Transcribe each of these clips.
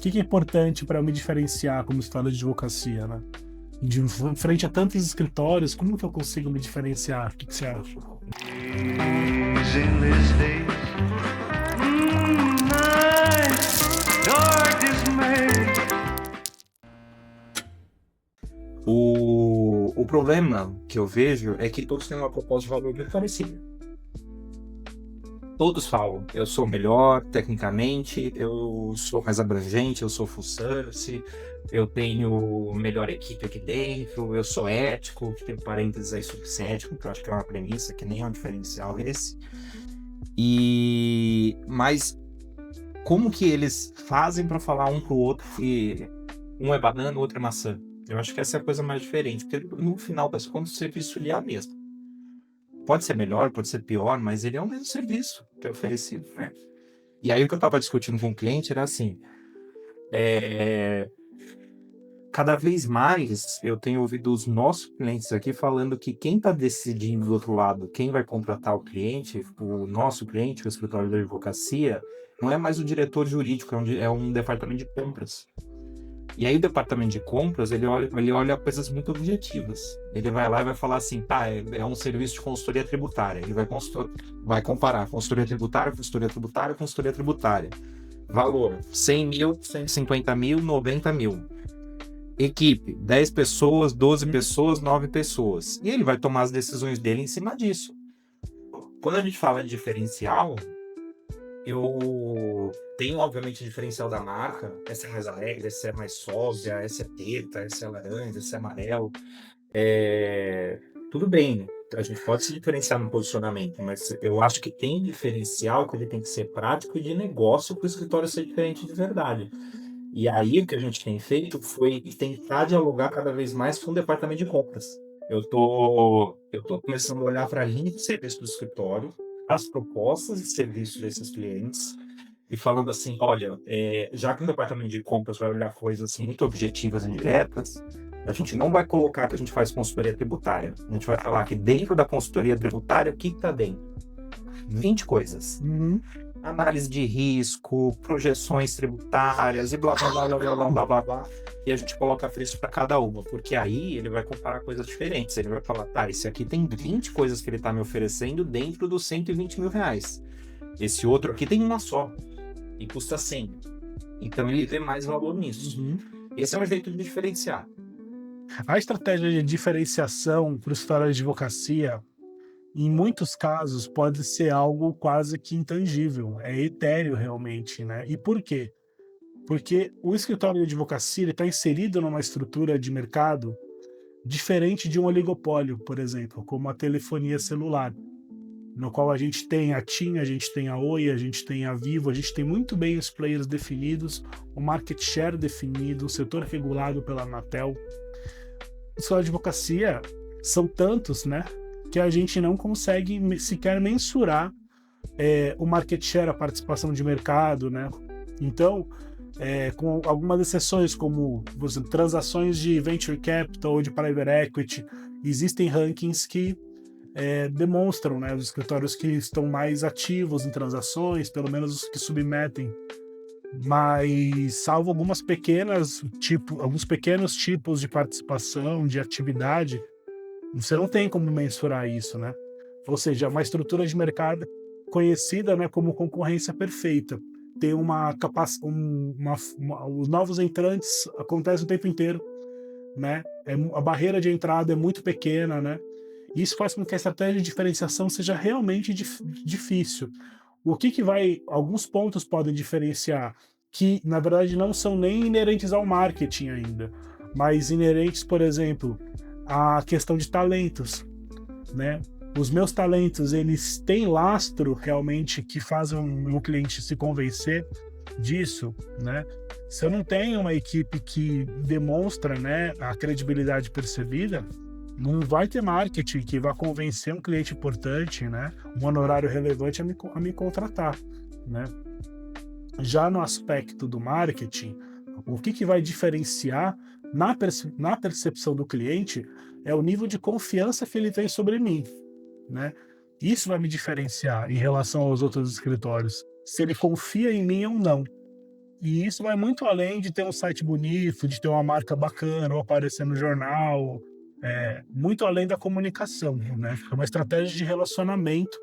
que é importante para eu me diferenciar como escritório de advocacia, né? De frente a tantos escritórios, como que eu consigo me diferenciar? O que você acha? In these days, night, dark dismay. O problema que eu vejo é que todos têm uma proposta de valor muito parecida. Todos falam, eu sou melhor tecnicamente, eu sou mais abrangente, eu sou full service, eu tenho melhor equipe aqui dentro, eu sou ético, tem parênteses aí sobre ser ético, que eu acho que é uma premissa, que nem é um diferencial esse. Mas como que eles fazem para falar um pro outro que um é banana, o outro é maçã? Eu acho que essa é a coisa mais diferente, porque no final das contas o serviço ele é a mesma. Pode ser melhor, pode ser pior, mas ele é o mesmo serviço que é oferecido, né? E aí o que eu estava discutindo com o cliente era assim, cada vez mais eu tenho ouvido os nossos clientes aqui falando que quem está decidindo do outro lado, quem vai contratar o cliente, o nosso cliente, o escritório da advocacia, não é mais o diretor jurídico, é um departamento de compras. E aí o departamento de compras, ele olha coisas muito objetivas. Ele vai lá e vai falar assim, tá, é um serviço de consultoria tributária. Ele vai comparar consultoria tributária, consultoria tributária, consultoria tributária. Valor, 100 mil, 150 mil, 90 mil. Equipe, 10 pessoas, 12 pessoas, 9 pessoas. E ele vai tomar as decisões dele em cima disso. Quando a gente fala de diferencial, eu tenho, obviamente, o diferencial da marca. Essa é mais alegre, essa é mais sóbria, essa é preta, essa é laranja, essa é amarelo. Tudo bem, a gente pode se diferenciar no posicionamento, mas eu acho que tem diferencial que ele tem que ser prático e de negócio para o escritório ser diferente de verdade. E aí o que a gente tem feito foi tentar dialogar cada vez mais com o departamento de compras. Eu tô começando a olhar para a linha de serviço do escritório, as propostas de serviço desses clientes, e falando assim, olha, já que o departamento de compras vai olhar coisas assim, muito objetivas e diretas, a gente não vai colocar que a gente faz consultoria tributária. A gente vai falar que dentro da consultoria tributária, o que está dentro? 20 coisas. Análise de risco, projeções tributárias e blá, blá, blá, blá, blá, blá, blá, blá, blá. E a gente coloca preço para cada uma, porque aí ele vai comparar coisas diferentes. Ele vai falar, tá, esse aqui tem 20 coisas que ele está me oferecendo dentro dos 120 mil reais. Esse outro aqui tem uma só e custa 100. Então ele vê mais valor nisso. Esse é um jeito de diferenciar. A estratégia de diferenciação para o escritório de advocacia, em muitos casos, pode ser algo quase que intangível, é etéreo realmente, né? E por quê? Porque o escritório de advocacia está inserido numa estrutura de mercado diferente de um oligopólio, por exemplo, como a telefonia celular, no qual a gente tem a TIM, a gente tem a Oi, a gente tem a Vivo, a gente tem muito bem os players definidos, o market share definido, o setor regulado pela Anatel. O escritório de advocacia são tantos, né, que a gente não consegue sequer mensurar o market share, a participação de mercado, né? Então, com algumas exceções, como por exemplo, transações de venture capital ou de private equity, existem rankings que demonstram, né, os escritórios que estão mais ativos em transações, pelo menos os que submetem. Mas, salvo alguns pequenos tipos de participação, de atividade, você não tem como mensurar isso, né? Ou seja, uma estrutura de mercado conhecida, né, como concorrência perfeita. Tem os novos entrantes acontecem o tempo inteiro, né? A barreira de entrada é muito pequena, né? Isso faz com que a estratégia de diferenciação seja realmente difícil. Alguns pontos podem diferenciar, que na verdade não são nem inerentes ao marketing ainda, mas inerentes, por exemplo, à questão de talentos, né? Os meus talentos, eles têm lastro realmente que fazem o cliente se convencer disso, né? Se eu não tenho uma equipe que demonstra, né, a credibilidade percebida, não vai ter marketing que vai convencer um cliente importante, né, um honorário relevante a me contratar, né? Já no aspecto do marketing, o que vai diferenciar na percepção do cliente é o nível de confiança que ele tem sobre mim, né? Isso vai me diferenciar em relação aos outros escritórios, se ele confia em mim ou não. E isso vai muito além de ter um site bonito, de ter uma marca bacana ou aparecer no jornal, muito além da comunicação, né? É uma estratégia de relacionamento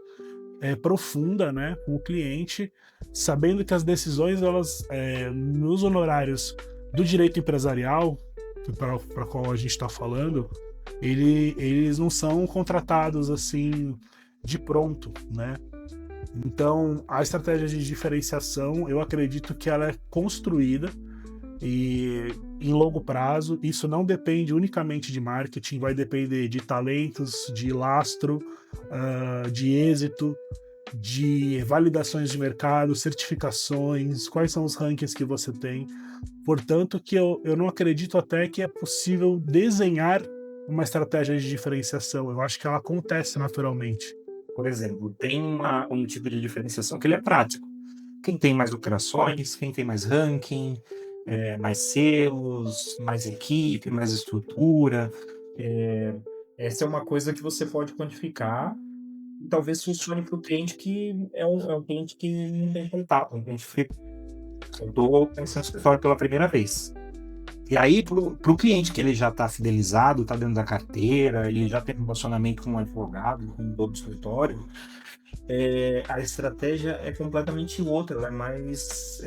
profunda, né, com o cliente, sabendo que as decisões, elas, nos honorários do direito empresarial, para qual a gente está falando, eles não são contratados assim de pronto, né? Então, a estratégia de diferenciação, eu acredito que ela é construída e em longo prazo. Isso não depende unicamente de marketing, vai depender de talentos, de lastro, de êxito, de validações de mercado, certificações, quais são os rankings que você tem. Portanto, que eu não acredito até que é possível desenhar uma estratégia de diferenciação. Eu acho que ela acontece naturalmente. Por exemplo, tem um tipo de diferenciação que ele é prático. Quem tem mais operações, quem tem mais ranking, mais selos, mais equipe, mais estrutura. Essa é uma coisa que você pode quantificar e talvez funcione para o cliente que é um cliente que não tem contato, um cliente que eu estou pensando no escritório pela primeira vez. E aí, pro cliente que ele já está fidelizado, está dentro da carteira, ele já tem um relacionamento com um advogado, com um dono do escritório, a estratégia é completamente outra, ela é mais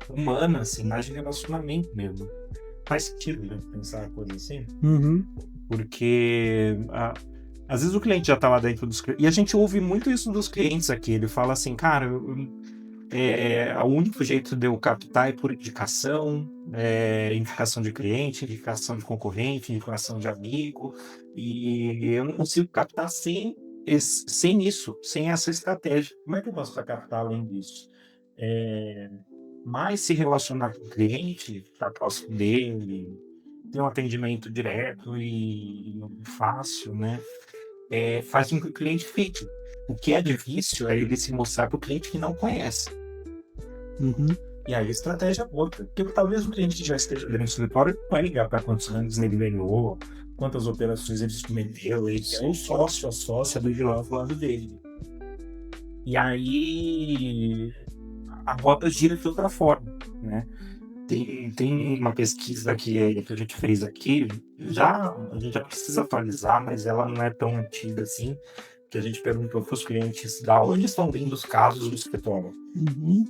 humana, assim, mais de relacionamento mesmo. Faz sentido, né, pensar coisa assim? Uhum. Porque às vezes o cliente já está lá dentro dos clientes, e a gente ouve muito isso dos clientes aqui, ele fala assim, cara, o único jeito de eu captar é por indicação, indicação de cliente, indicação de concorrente, indicação de amigo, e eu não consigo captar sem isso, sem essa estratégia. Como é que eu posso captar além disso? Mais se relacionar com o cliente, estar próximo dele, ter um atendimento direto e fácil, né? Faz com que o cliente fique. O que é difícil é ele se mostrar para o cliente que não conhece. Uhum. E aí a estratégia é outra. Porque talvez o cliente que já esteja dentro do escritório vai ligar para quantos anos ele ganhou, quantas operações ele cometeu, ele é o sócio, a sócia do vilão do lado dele. E aí a roda gira de outra forma, né? Tem uma pesquisa que a gente fez aqui, a gente já precisa atualizar, mas ela não é tão antiga assim, que a gente perguntou para os clientes da onde estão vindo os casos do escritório. Uhum.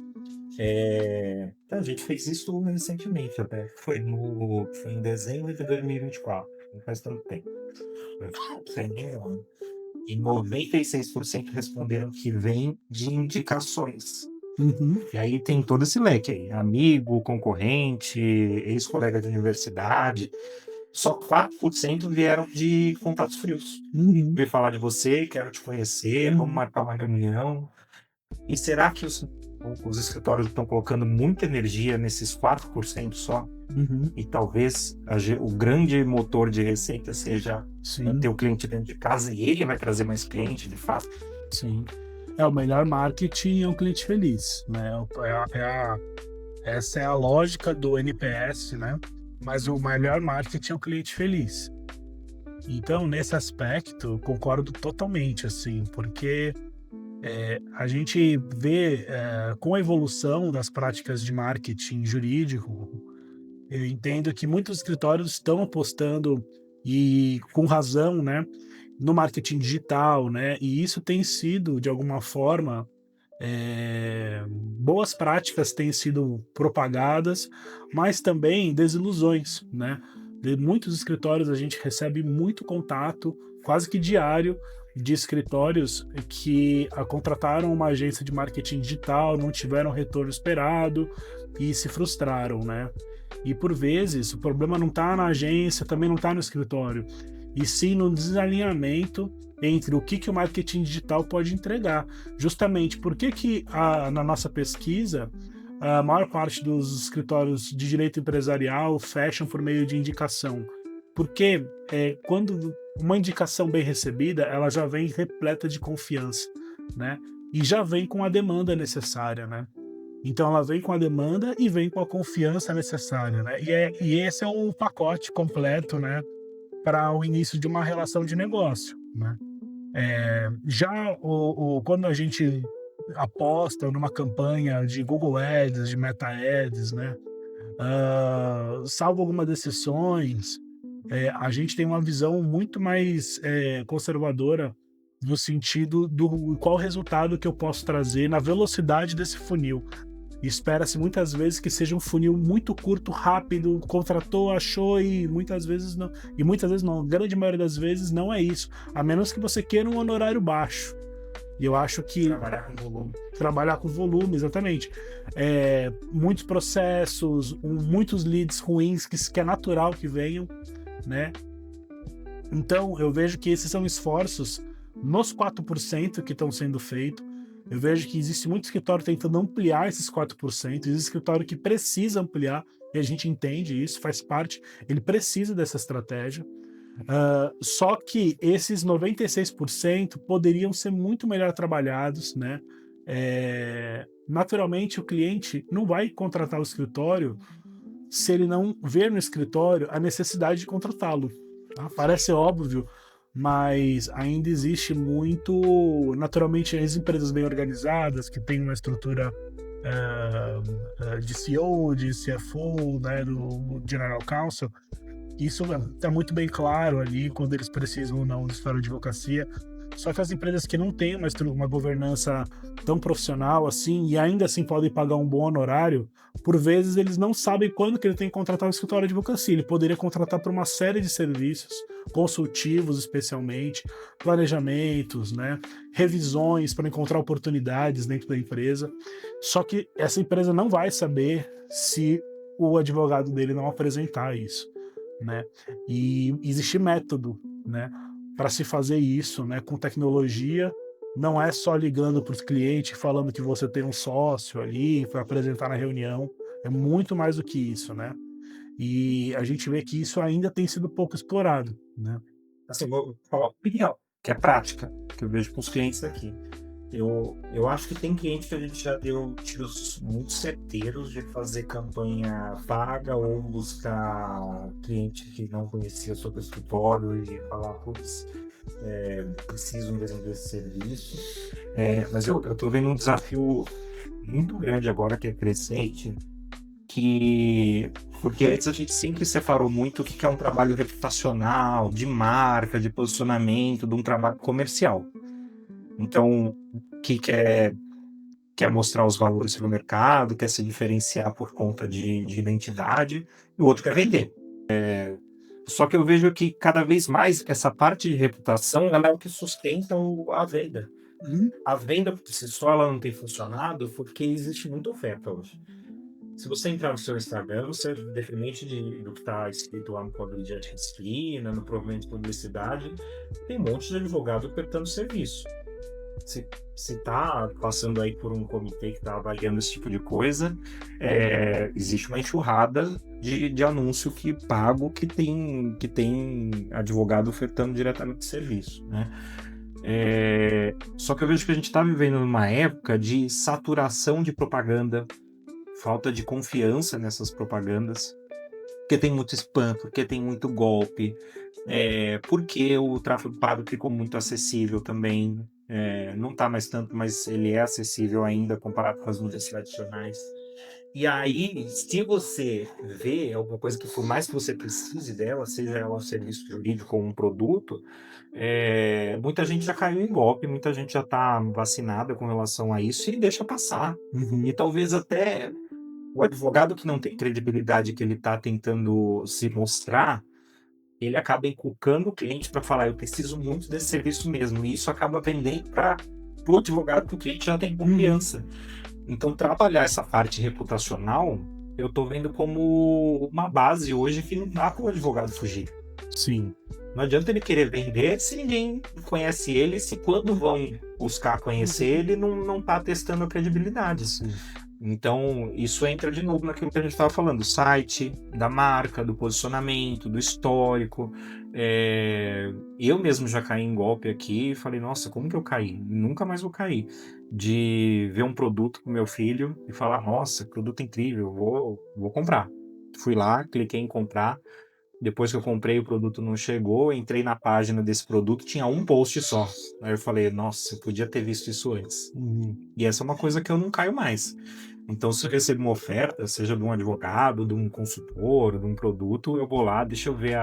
A gente fez isso recentemente até, foi em dezembro de 2024, não faz tanto tempo. E 96% responderam que vem de indicações. Uhum. E aí tem todo esse leque aí, amigo, concorrente, ex-colega de universidade. Só 4% vieram de contatos frios. Uhum. Veio falar de você, quero te conhecer, vamos marcar uma reunião. E será que os escritórios estão colocando muita energia nesses 4% só? Uhum. E talvez o grande motor de receita seja ter o cliente dentro de casa e ele vai trazer mais cliente, de fato. Sim. O melhor marketing é um cliente feliz, né? Essa é a lógica do NPS, né? Mas o melhor marketing é um cliente feliz. Então, nesse aspecto, concordo totalmente, assim, porque a gente vê com a evolução das práticas de marketing jurídico, eu entendo que muitos escritórios estão apostando, e com razão, né, no marketing digital, né? E isso tem sido, de alguma forma, boas práticas têm sido propagadas, mas também desilusões, né? De muitos escritórios a gente recebe muito contato, quase que diário, de escritórios que contrataram uma agência de marketing digital, não tiveram o retorno esperado e se frustraram, né? E por vezes o problema não está na agência, também não está no escritório, e sim no desalinhamento entre o que o marketing digital pode entregar. Justamente porque na nossa pesquisa, a maior parte dos escritórios de direito empresarial fecham por meio de indicação. Porque quando uma indicação bem recebida, ela já vem repleta de confiança, né? E já vem com a demanda necessária, né? Então ela vem com a demanda e vem com a confiança necessária, né? E esse é o pacote completo, né, para o início de uma relação de negócio, né? Já quando a gente apostam numa campanha de Google Ads, de Meta Ads, né? Salvo algumas exceções, a gente tem uma visão muito mais conservadora no sentido do qual resultado que eu posso trazer na velocidade desse funil. Espera-se muitas vezes que seja um funil muito curto, rápido, contratou, achou e muitas vezes não. E muitas vezes não, a grande maioria das vezes não é isso, a menos que você queira um honorário baixo. E eu acho que Trabalhar com volume. trabalhar com volume, exatamente. Muitos processos, muitos leads ruins que é natural que venham, né? Então, eu vejo que esses são esforços nos 4% que estão sendo feitos. Eu vejo que existe muito escritório tentando ampliar esses 4%, existe escritório que precisa ampliar, e a gente entende isso, faz parte, ele precisa dessa estratégia. Só que esses 96% poderiam ser muito melhor trabalhados, né? Naturalmente, o cliente não vai contratar o escritório se ele não ver no escritório a necessidade de contratá-lo. Tá? Parece óbvio, mas ainda existe muito. Naturalmente, as empresas bem organizadas, que têm uma estrutura de CEO, de CFO, né, do General Counsel, isso está muito bem claro ali quando eles precisam ou não de escritório de advocacia. Só que as empresas que não têm uma governança tão profissional assim e ainda assim podem pagar um bom honorário, por vezes eles não sabem quando que ele tem que contratar um escritório de advocacia. Ele poderia contratar por uma série de serviços, consultivos especialmente, planejamentos, né, revisões para encontrar oportunidades dentro da empresa. Só que essa empresa não vai saber se o advogado dele não apresentar isso, né? E existe método, né, para se fazer isso, né, com tecnologia. Não é só ligando para os clientes falando que você tem um sócio ali para apresentar na reunião. É muito mais do que isso, né? E a gente vê que isso ainda tem sido pouco explorado, né? Assim, vou falar uma opinião, que é prática, que eu vejo com os clientes aqui. Eu acho que tem cliente que a gente já deu tiros muito certeiros de fazer campanha paga ou buscar cliente que não conhecia sobre o escritório e falar, putz, preciso mesmo desse serviço. Mas eu tô vendo um desafio muito grande agora, que é crescente, porque antes a gente sempre separou muito o que é um trabalho reputacional, de marca, de posicionamento, de um trabalho comercial. Então, que quer mostrar os valores no mercado, quer se diferenciar por conta de identidade, e o outro quer vender. Só que eu vejo que cada vez mais essa parte de reputação ela é o que sustenta a venda. A venda por si só ela não tem funcionado porque existe muita oferta hoje. Se você entrar no seu Instagram, você, independente do que está escrito lá no código de ética e disciplina, no provimento de publicidade, tem um monte de advogado ofertando serviço. Se está passando aí por um comitê que está avaliando esse tipo de coisa, existe uma enxurrada de anúncio que pago que tem advogado ofertando diretamente serviço, né? Só que eu vejo que a gente está vivendo numa época de saturação de propaganda, falta de confiança nessas propagandas, porque tem muito spam, porque tem muito golpe, porque o tráfego pago ficou muito acessível também. Não está mais tanto, mas ele é acessível ainda comparado com as mídias tradicionais. E aí, se você vê alguma coisa que por mais que você precise dela, seja ela um serviço jurídico ou um produto, muita gente já caiu em golpe, muita gente já está vacinada com relação a isso e deixa passar. E talvez até o advogado que não tem credibilidade, que ele está tentando se mostrar, ele acaba encucando o cliente para falar, eu preciso muito desse serviço mesmo, e isso acaba vendendo para o advogado que o cliente já tem confiança. Então, trabalhar essa parte reputacional, eu estou vendo como uma base hoje que não dá para o advogado fugir. Sim. Não adianta ele querer vender se ninguém conhece ele, se quando vão buscar conhecer ele, não está testando a credibilidade. Sim. Então, isso entra de novo naquilo que a gente estava falando, do site, da marca, do posicionamento, do histórico. Eu mesmo já caí em golpe aqui e falei, nossa, como que eu caí? Nunca mais vou cair. De ver um produto com meu filho e falar, nossa, produto incrível, vou comprar. Fui lá, cliquei em comprar, depois que eu comprei, o produto não chegou, entrei na página desse produto, tinha um post só. Aí eu falei, nossa, eu podia ter visto isso antes. E essa é uma coisa que eu não caio mais. Então, se eu recebo uma oferta, seja de um advogado, de um consultor, de um produto, eu vou lá, deixa eu ver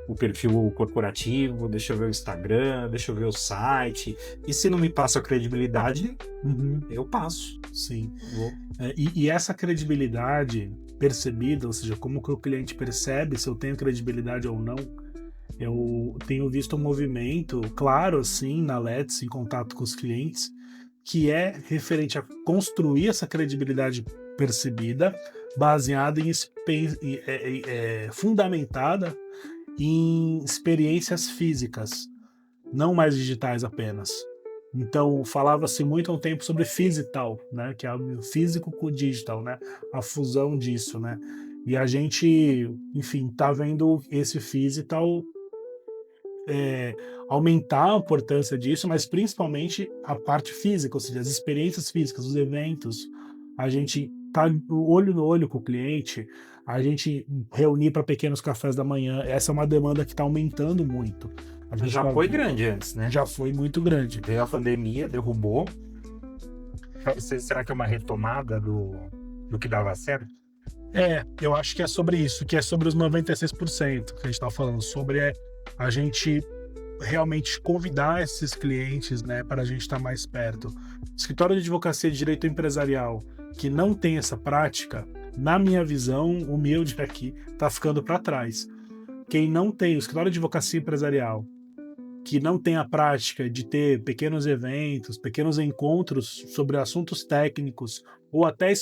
o perfil corporativo, deixa eu ver o Instagram, deixa eu ver o site. E se não me passa a credibilidade, eu passo. Sim. Vou. E essa credibilidade percebida, ou seja, como que o cliente percebe se eu tenho credibilidade ou não, eu tenho visto um movimento claro, assim, na Let's, em contato com os clientes, que é referente a construir essa credibilidade percebida, baseada fundamentada em experiências físicas, não mais digitais apenas. Então, falava-se muito há um tempo sobre physital, né, que é o físico com o digital, né, a fusão disso, né. E a gente, enfim, tá vendo esse physital aumentar a importância disso, mas principalmente a parte física, ou seja, as experiências físicas, os eventos, a gente tá olho no olho com o cliente, a gente reunir para pequenos cafés da manhã, essa é uma demanda que está aumentando muito. A gente Já foi grande antes, né? já foi muito grande. Veio a pandemia, derrubou. Será que é uma retomada do que dava certo? Eu acho que é sobre isso, que é sobre os 96% que a gente está falando, sobre a gente realmente convidar esses clientes, né, para a gente estar mais perto. Escritório de advocacia de direito empresarial que não tem essa prática, na minha visão, humilde aqui, está ficando para trás. Quem não tem o escritório de advocacia empresarial, que não tem a prática de ter pequenos eventos, pequenos encontros sobre assuntos técnicos, ou até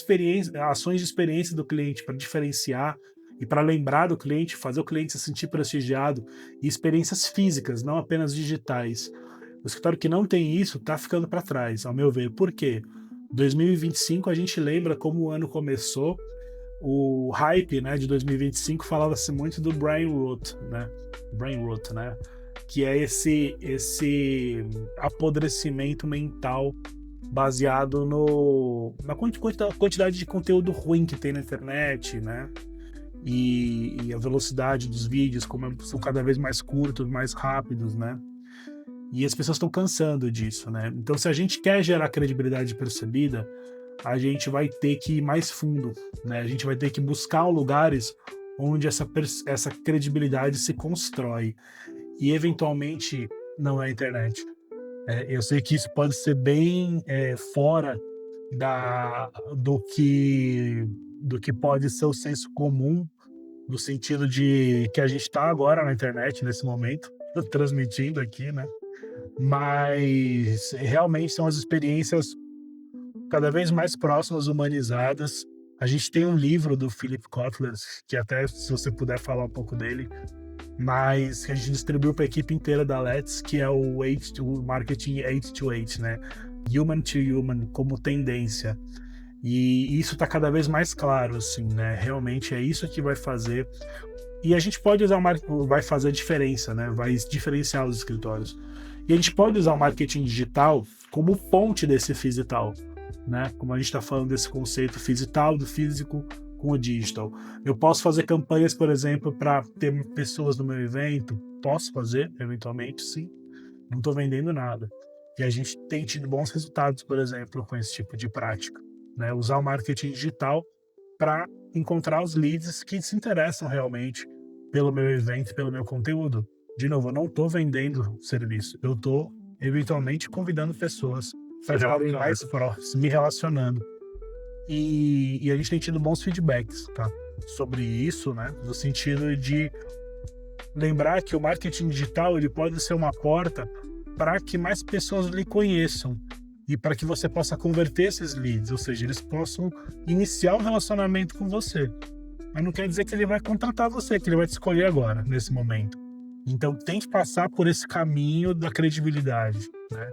ações de experiência do cliente para diferenciar e para lembrar do cliente, fazer o cliente se sentir prestigiado, e experiências físicas, não apenas digitais. O escritório que não tem isso está ficando para trás, ao meu ver. Por quê? 2025 a gente lembra como o ano começou, o hype, né, de 2025 falava-se muito do brain rot, né? Que é esse apodrecimento mental baseado na quantidade de conteúdo ruim que tem na internet, né? E a velocidade dos vídeos, como são cada vez mais curtos, mais rápidos, né? E as pessoas estão cansando disso, né? Então, se a gente quer gerar credibilidade percebida, a gente vai ter que ir mais fundo, né? A gente vai ter que buscar lugares onde essa credibilidade se constrói. E, eventualmente, não é a internet. Eu sei que isso pode ser bem fora do que pode ser o senso comum, no sentido de que a gente está agora na internet, nesse momento, transmitindo aqui, né? Mas realmente são as experiências cada vez mais próximas, humanizadas. A gente tem um livro do Philip Kotler, que até se você puder falar um pouco dele, mas que a gente distribuiu para a equipe inteira da Let's, que é o Marketing 8-8, né? Human to Human, como tendência. E isso está cada vez mais claro, assim, né? Realmente é isso que vai fazer. E a gente pode usar vai fazer a diferença, né? Vai diferenciar os escritórios. E a gente pode usar o marketing digital como ponte desse physical, né? Como a gente está falando desse conceito physical, do físico com o digital. Eu posso fazer campanhas, por exemplo, para ter pessoas no meu evento? Posso fazer, eventualmente, sim. Não estou vendendo nada. E a gente tem tido bons resultados, por exemplo, com esse tipo de prática, né? Usar o marketing digital para encontrar os leads que se interessam realmente pelo meu evento, pelo meu conteúdo. De novo, eu não estou vendendo serviço, eu estou eventualmente convidando pessoas para estarem mais próximos, me relacionando. E a gente tem tido bons feedbacks, tá? Sobre isso, né? No sentido de lembrar que o marketing digital ele pode ser uma porta para que mais pessoas lhe conheçam e para que você possa converter esses leads, ou seja, eles possam iniciar um relacionamento com você. Mas não quer dizer que ele vai contratar você, que ele vai te escolher agora, nesse momento. Então tem que passar por esse caminho da credibilidade, né?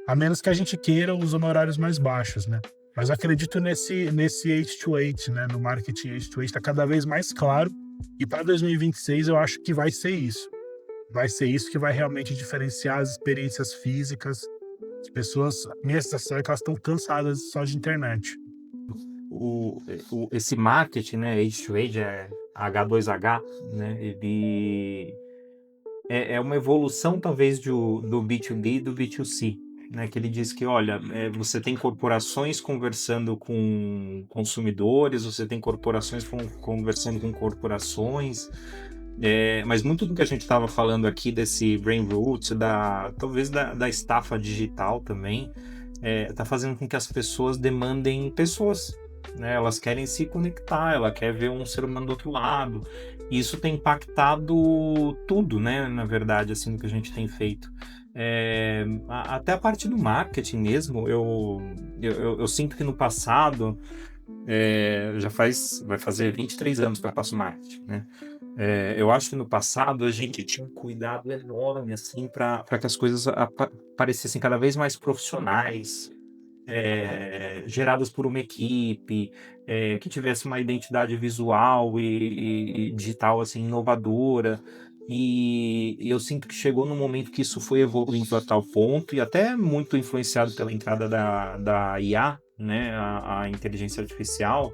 A menos que a gente queira os honorários mais baixos, né? Mas eu acredito nesse 8-8, né? No marketing 8-8 está cada vez mais claro. E para 2026 eu acho que vai ser isso. Vai ser isso que vai realmente diferenciar as experiências físicas. As pessoas, minha sensação é que elas estão cansadas só de internet. esse marketing, né, Age to Age, H2H, né, ele é uma evolução talvez do B2B e do B2C, né, que ele diz que, olha, você tem corporações conversando com consumidores, você tem corporações conversando com corporações, mas muito do que a gente estava falando aqui desse brain root, talvez da estafa digital também, está fazendo com que as pessoas demandem pessoas, né? Elas querem se conectar, ela quer ver um ser humano do outro lado. E isso tem impactado tudo, né? Na verdade, assim, do que a gente tem feito. Até a parte do marketing mesmo, eu sinto que no passado, vai fazer 23 anos que eu faço marketing, né? Eu acho que no passado a gente tinha um cuidado enorme assim para que as coisas parecessem cada vez mais profissionais, geradas por uma equipe, que tivesse uma identidade visual e digital assim inovadora. E eu sinto que chegou num momento que isso foi evoluindo a tal ponto, e até muito influenciado pela entrada da IA, né, a inteligência artificial,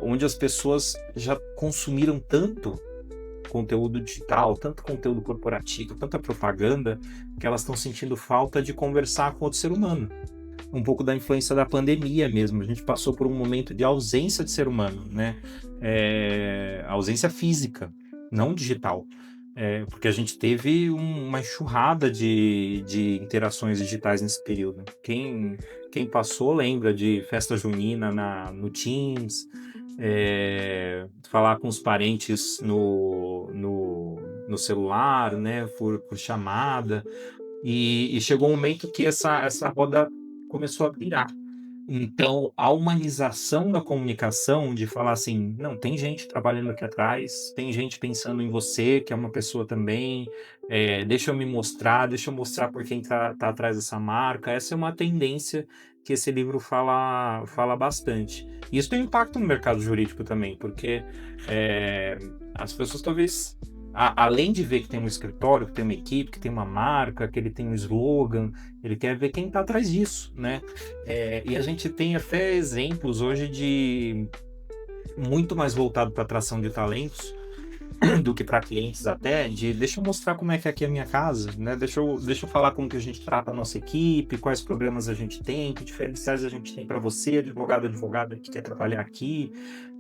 onde as pessoas já consumiram tanto conteúdo digital, tanto conteúdo corporativo, tanta propaganda, que elas estão sentindo falta de conversar com outro ser humano. Um pouco da influência da pandemia mesmo. A gente passou por um momento de ausência de ser humano, né? Ausência física, não digital. Porque a gente teve uma enxurrada de interações digitais nesse período. Quem passou lembra de festa junina no Teams, falar com os parentes no celular, né, por chamada. E chegou um momento que essa roda começou a virar. Então, a humanização da comunicação, de falar assim, não, tem gente trabalhando aqui atrás, tem gente pensando em você, que é uma pessoa também, deixa eu mostrar por quem tá atrás dessa marca. Essa é uma tendência que esse livro fala bastante. E isso tem impacto no mercado jurídico também, porque as pessoas talvez, além de ver que tem um escritório, que tem uma equipe, que tem uma marca, que ele tem um slogan, ele quer ver quem está atrás disso, né? E a gente tem até exemplos hoje de muito mais voltado para atração de talentos do que para clientes até, deixa eu mostrar como é que é aqui a minha casa, né? Deixa eu falar como que a gente trata a nossa equipe, quais problemas a gente tem, que diferenciais a gente tem para você, advogada que quer trabalhar aqui.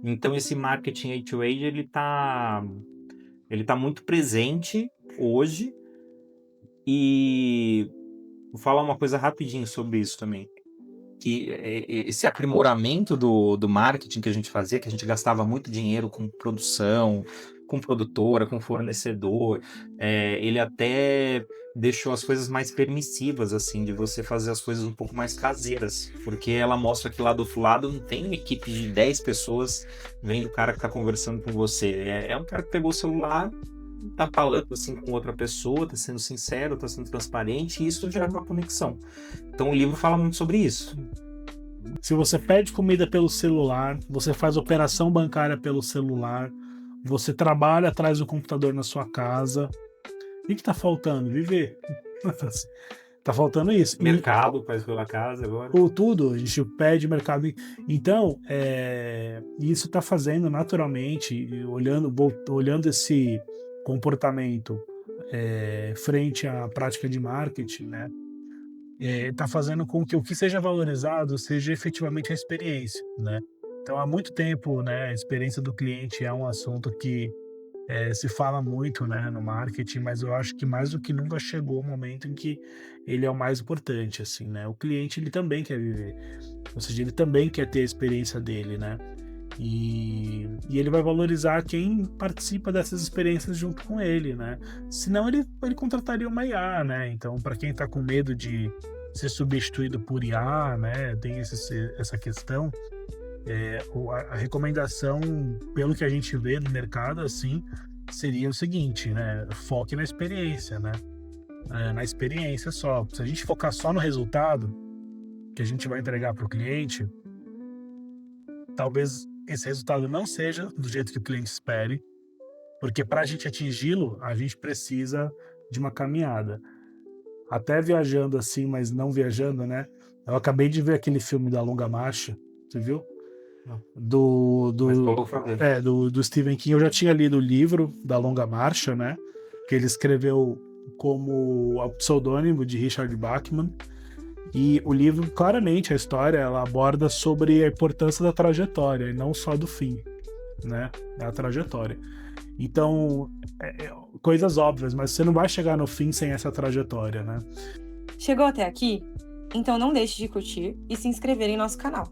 Então esse marketing A2A, ele tá muito presente hoje. E vou falar uma coisa rapidinho sobre isso também, que esse aprimoramento do marketing que a gente fazia, que a gente gastava muito dinheiro com produção, com produtora, com fornecedor, ele até deixou as coisas mais permissivas, assim, de você fazer as coisas um pouco mais caseiras, porque ela mostra que lá do outro lado não tem uma equipe de 10 pessoas vendo o cara que tá conversando com você, é um cara que pegou o celular, tá falando assim com outra pessoa, tá sendo sincero, tá sendo transparente, e isso gera uma conexão. Então o livro fala muito sobre isso. Se você pede comida pelo celular, você faz operação bancária pelo celular, você trabalha atrás do computador na sua casa, o que tá faltando? Viver. Tá faltando isso. Mercado faz pela casa agora. Ou tudo, a gente pede mercado. Então, isso está fazendo naturalmente, olhando esse comportamento frente à prática de marketing, né? Está fazendo com que o que seja valorizado seja efetivamente a experiência, né? Então, há muito tempo, né, a experiência do cliente é um assunto que se fala muito, né, no marketing, mas eu acho que mais do que nunca chegou o momento em que ele é o mais importante, assim, né? O cliente, ele também quer viver, ou seja, ele também quer ter a experiência dele, né? E ele vai valorizar quem participa dessas experiências junto com ele, né? Senão ele contrataria uma IA, né? Então, para quem está com medo de ser substituído por IA, né, tem essa questão. A recomendação, pelo que a gente vê no mercado, assim, seria o seguinte, né? Foque na experiência, né? Na experiência só. Se a gente focar só no resultado que a gente vai entregar para o cliente, talvez esse resultado não seja do jeito que o cliente espere, porque para a gente atingi-lo, a gente precisa de uma caminhada. Até viajando assim, mas não viajando, né? Eu acabei de ver aquele filme da Longa Marcha, você viu? do, Mas do, vou fazer. do Stephen King. Eu já tinha lido o livro da Longa Marcha, né? Que ele escreveu como o pseudônimo de Richard Bachman. E o livro, claramente, a história, ela aborda sobre a importância da trajetória e não só do fim, né? Da trajetória. Então, coisas óbvias, mas você não vai chegar no fim sem essa trajetória, né? Chegou até aqui? Então não deixe de curtir e se inscrever em nosso canal.